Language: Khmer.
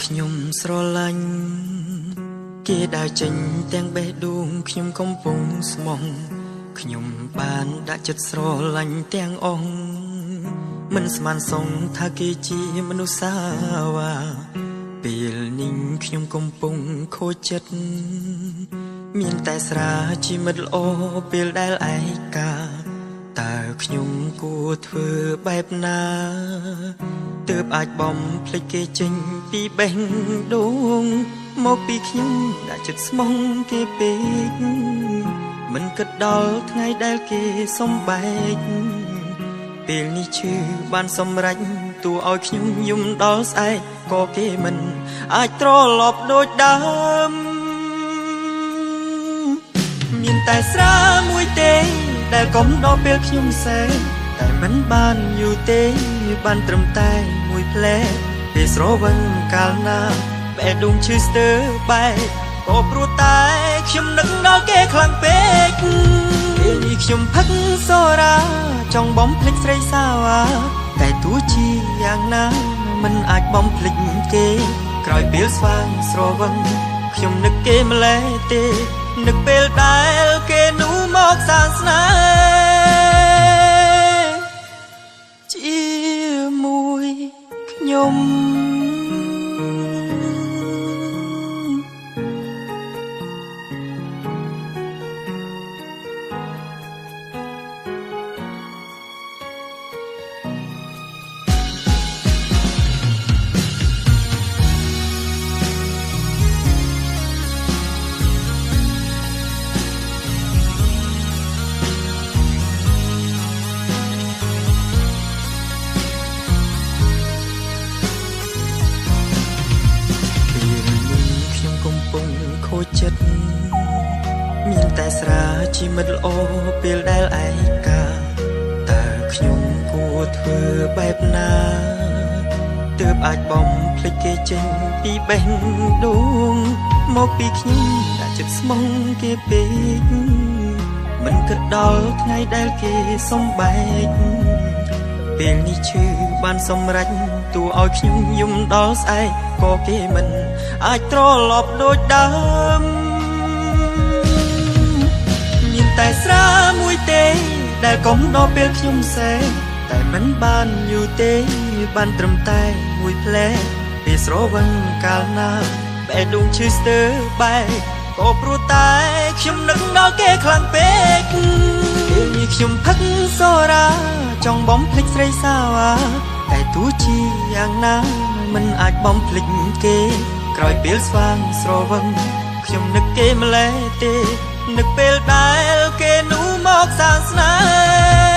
ខ្ញុំស្រឡាញ់គេដើរចេញទាំងបេះដូងខ្ញុំកំពុងស្មោះខ្ញុំបានដាក់ចិត្តស្រឡាញ់ទាំងអស់មិនស្មានសងថាគេជាមនុស្សសាវាពេលនេះខ្ញុំកំពុងខូចចិត្តមានតែស្រាជាមិត្តល្អពេលដែលឯកាតើខ្ញុំគួរធ្វើបែបណាទើបអាចបំភ្លេចគេចេញពីបេះដូងមកពីខ្ញុំដាក់ចិត្តស្មោះគេពេកមិនគិតដល់ថ្ងៃដែលគេសំបែកពេលនេះឈឺបានសម្រេចទោះឲ្យខ្ញុំយំដល់ស្អែកក៏គេមិនអាចត្រឡប់ដូចដើមមានតែស្រាមួយទេដែលកំដរពេលខ្ញុំសេតែមិនបានយូរទេបានត្រឹមតែមួយផ្លែពេលស្រវឹងកាលណាបេះដូងឈឺស្ទើរបែកក៏ព្រោះតែខ្ញុំនឹកដល់គេខ្លាំងពេកពេលនេះខ្ញុំផឹកសូរ៉ាចង់បំភ្លេចស្រីសាវាតែទោះជាយ៉ាងណាមិនអាចបំភ្លេចគេក្រោយពេលស្វាងស្រវឹងខ្ញុំនឹកគេម្លេះទេនឹកពេលដែលគេនោះមកសាងស្នេហ៍ជាមួយខ្ញុំខូចចិត្តមានតែស្រាជាមិត្តល្អពេលដែលឯកាតើខ្ញុំគួរធ្វើបែបណាទើបអាចបំភ្លេចគេចេញពីបេះដូងមកពីខ្ញុំដាក់ចិត្តស្មោះគេពេកមិនគិតដល់ថ្ងៃដែលគេសំបែកពេលនេះឈឺបានសម្រេចទោះឲ្យខ្ញុំយំដល់ស្អែកក៏គេមិនអាចត្រឡប់ដូចដើមមានតែស្រាមួយទេដែលកំដរពេលខ្ញុំសេតែមិនបានយូរទេបានត្រឹមតែមួយផ្លែពេលស្រវឹងកាលណាបេះដូងឈឺស្ទើរបែកក៏ព្រោះតែខ្ញុំនឹកដល់គេខ្លាំងពេកពេលនេះខ្ញុំផឹកសូរ៉ាចង់បំភ្លេចស្រីសាវាតែទោះជាយ៉ាងណាមិនអាចបំភ្លេចគេក្រោយពេលស្វាងស្រវឹងខ្ញុំនឹកគេម្លេះទេនឹកពេលដែលគេនោះមកសាងស្នេហ៍